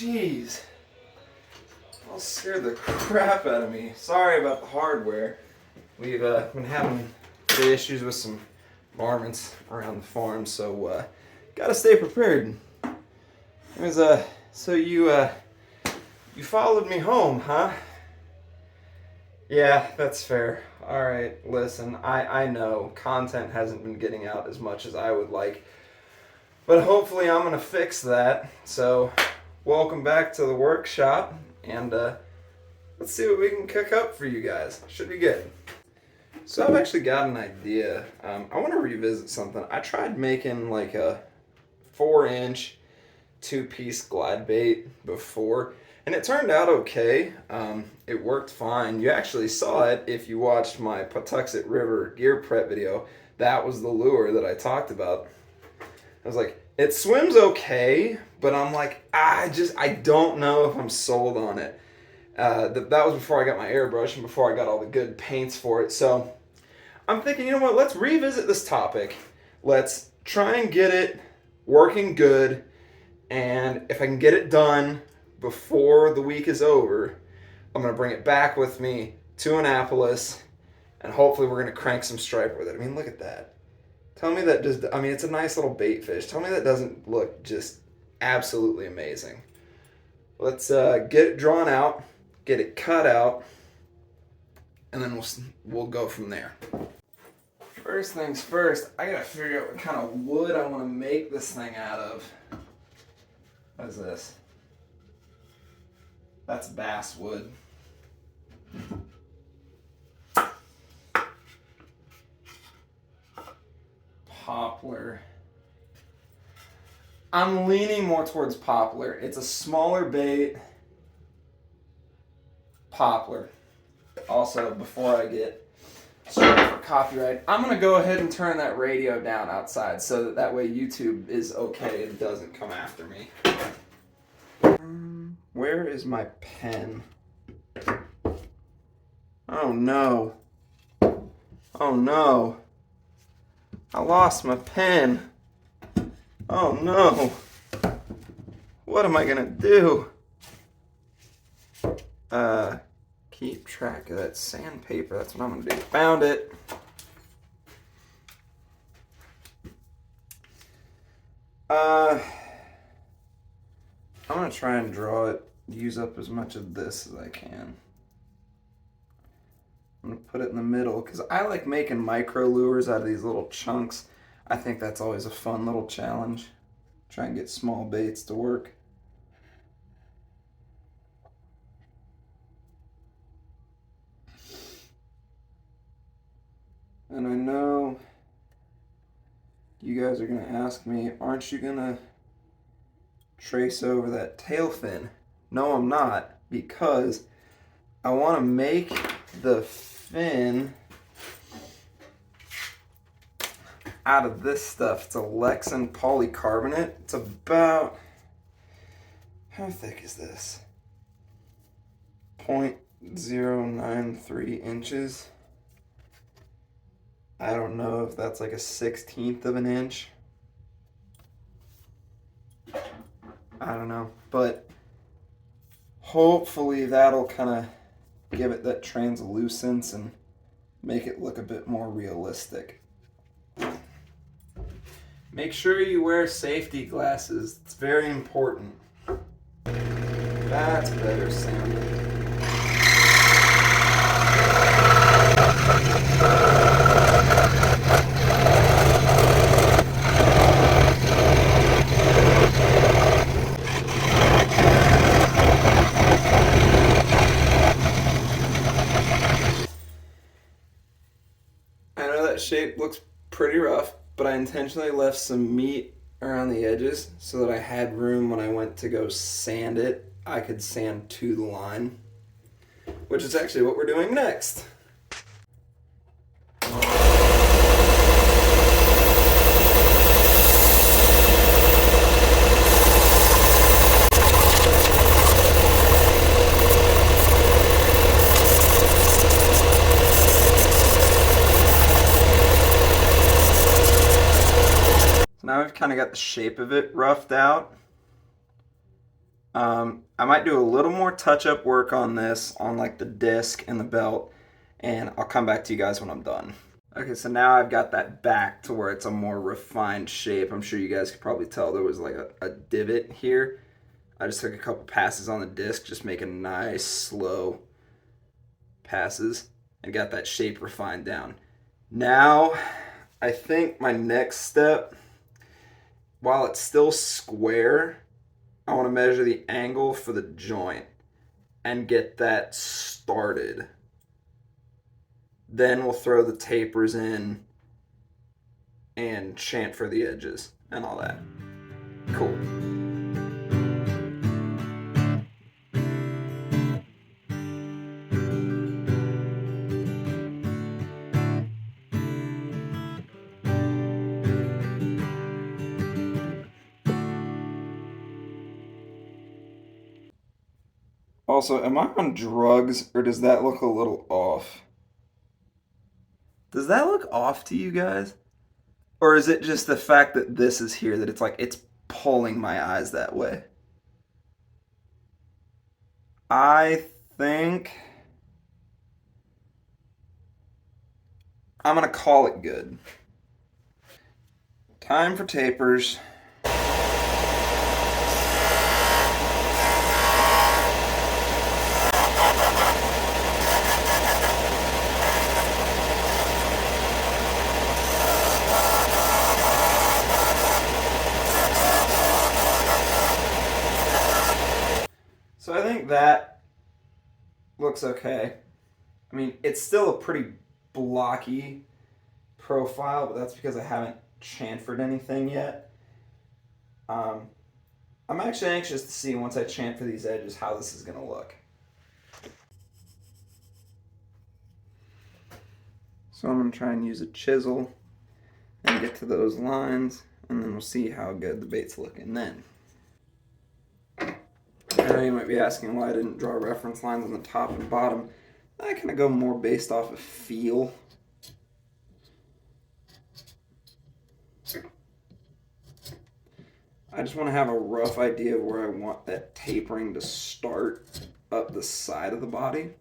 Jeez. That scared the crap out of me. Sorry about the hardware. We've been having issues with some varmints around the farm, so gotta stay prepared. So you followed me home, huh? Yeah, that's fair. Alright, listen, I know content hasn't been getting out as much as I would like, but hopefully I'm gonna fix that. So, welcome back to the workshop, and let's see what we can cook up for you guys. Should be good. So I've actually got an idea. I want to revisit something. I tried making like a 4-inch 2-piece glide bait before, and it turned out okay. It worked fine. You actually saw it if you watched my Patuxent River gear prep video. That was the lure that I talked about. I was like, it swims okay, but I'm like, I don't know if I'm sold on it. That was before I got my airbrush and before I got all the good paints for it. So I'm thinking, you know what, let's revisit this topic. Let's try and get it working good. And if I can get it done before the week is over, I'm going to bring it back with me to Annapolis, and hopefully we're going to crank some stripe with it. I mean, look at that. Tell me that just, I mean, it's a nice little bait fish. Tell me that doesn't look just absolutely amazing. Let's get it drawn out, get it cut out, and then we'll go from there. First things first, I gotta figure out what kind of wood I want to make this thing out of. What is this? That's basswood. Poplar. I'm leaning more towards poplar. It's a smaller bait. Poplar. Also, before I get started for copyright, I'm going to go ahead and turn that radio down outside so that way YouTube is okay and doesn't come after me. Where is my pen? Oh no. Oh no. I lost my pen. Oh no. What am I gonna do? Keep track of that sandpaper. That's what I'm gonna do. Found it. I'm gonna try and draw it, use up as much of this as I can. I'm gonna put it in the middle because I like making micro lures out of these little chunks. I think that's always a fun little challenge. Try and get small baits to work. And I know you guys are gonna ask me, aren't you gonna trace over that tail fin? No, I'm not, because I want to make the fin out of this stuff. It's a Lexan polycarbonate. It's about, how thick is this? 0.093 inches. I don't know if that's like a 1/16 of an inch. I don't know, but hopefully that'll kind of give it that translucence and make it look a bit more realistic. Make sure you wear safety glasses. It's very important. That's better sounding. Shape looks pretty rough, but I intentionally left some meat around the edges so that I had room when I went to go sand it. I could sand to the line, which is actually what we're doing next. Now we've kind of got the shape of it roughed out. I might do a little more touch-up work on this, on like the disc and the belt, and I'll come back to you guys when I'm done. Okay, so now I've got that back to where it's a more refined shape. I'm sure you guys could probably tell there was like a divot here. I just took a couple passes on the disc, just making nice, slow passes, and got that shape refined down. Now, I think my next step, while it's still square, I want to measure the angle for the joint and get that started. Then we'll throw the tapers in and chamfer the edges and all that. Cool. Also, am I on drugs or does that look a little off? Does that look off to you guys? Or is it just the fact that this is here that it's like it's pulling my eyes that way? I think I'm gonna call it good. Time for tapers. So I think that looks okay. I mean, it's still a pretty blocky profile, but that's because I haven't chamfered anything yet. I'm actually anxious to see once I chamfer these edges how this is going to look. So I'm going to try and use a chisel and get to those lines, and then we'll see how good the bait's looking then. I know you might be asking why I didn't draw reference lines on the top and bottom. I kind of go more based off of feel. I just want to have a rough idea of where I want that tapering to start up the side of the body.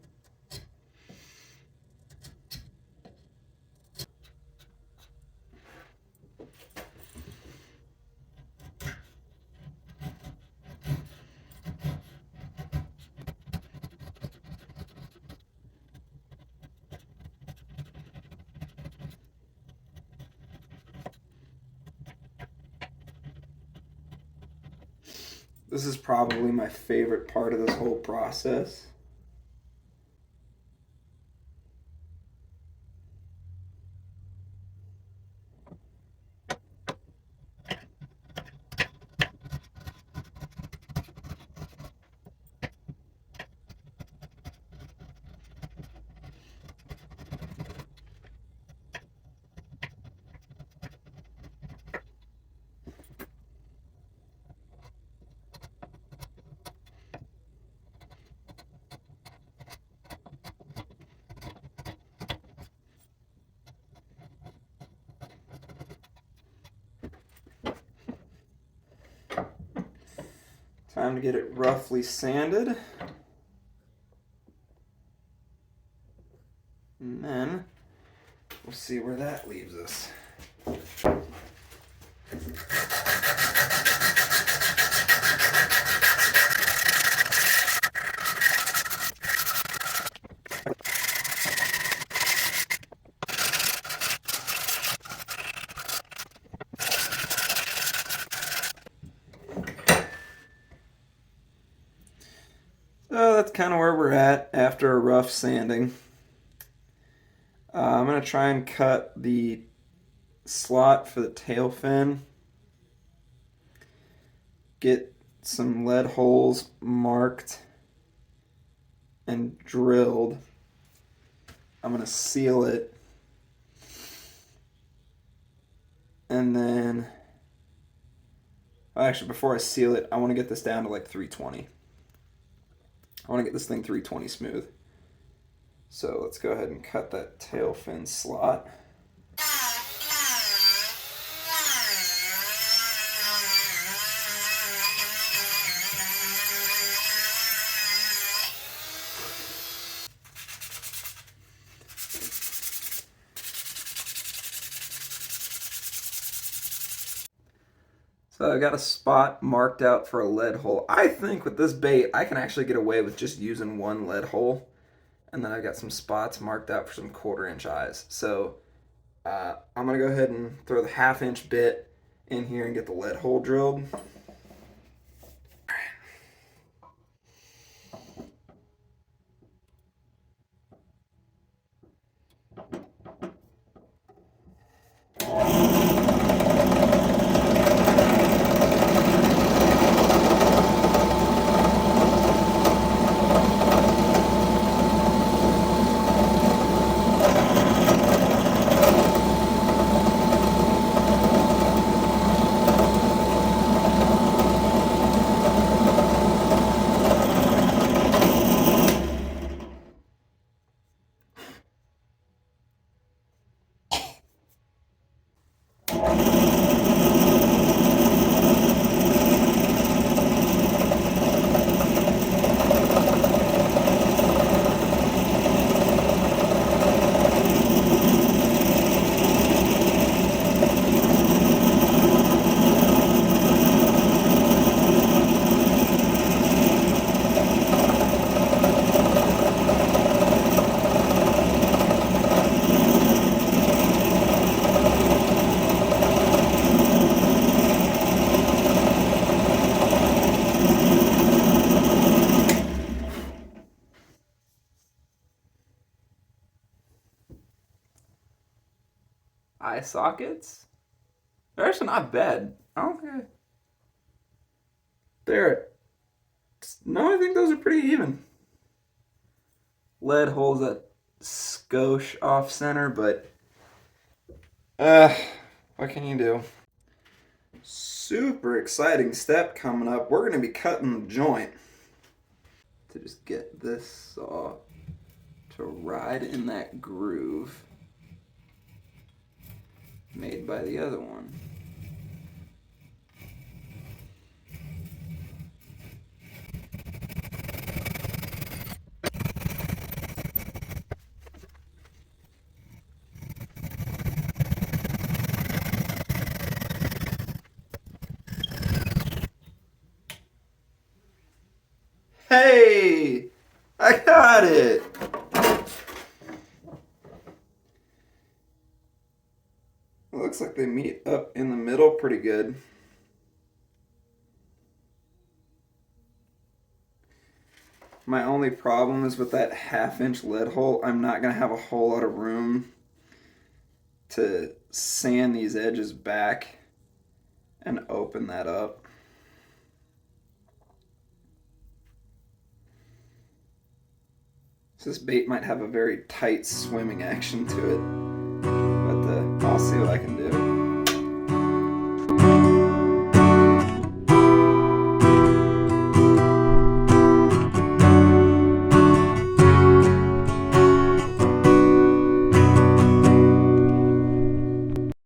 This is probably my favorite part of this whole process. Time to get it roughly sanded. And then we'll see where that leaves us. So that's kind of where we're at after a rough sanding. I'm going to try and cut the slot for the tail fin. Get some lead holes marked and drilled. I'm going to seal it. And then, actually, before I seal it, I want to get this down to like 320. I want to get this thing 320 smooth. So let's go ahead and cut that tail fin slot. So I got a spot marked out for a lead hole. I think with this bait, I can actually get away with just using one lead hole. And then I got some spots marked out for some 1/4 inch eyes. So I'm going to go ahead and throw the 1/2 inch bit in here and get the lead hole drilled. Eye sockets? They're actually not bad. I don't think they're. No, I think those are pretty even. Lead holes a skosh off center, but uh, what can you do? Super exciting step coming up. We're going to be cutting the joint to just get this saw to ride in that groove made by the other one. Hey! I got it! It looks like they meet up in the middle pretty good. My only problem is with that 1/2 inch lead hole, I'm not going to have a whole lot of room to sand these edges back and open that up. So this bait might have a very tight swimming action to it, but I'll see what I can do.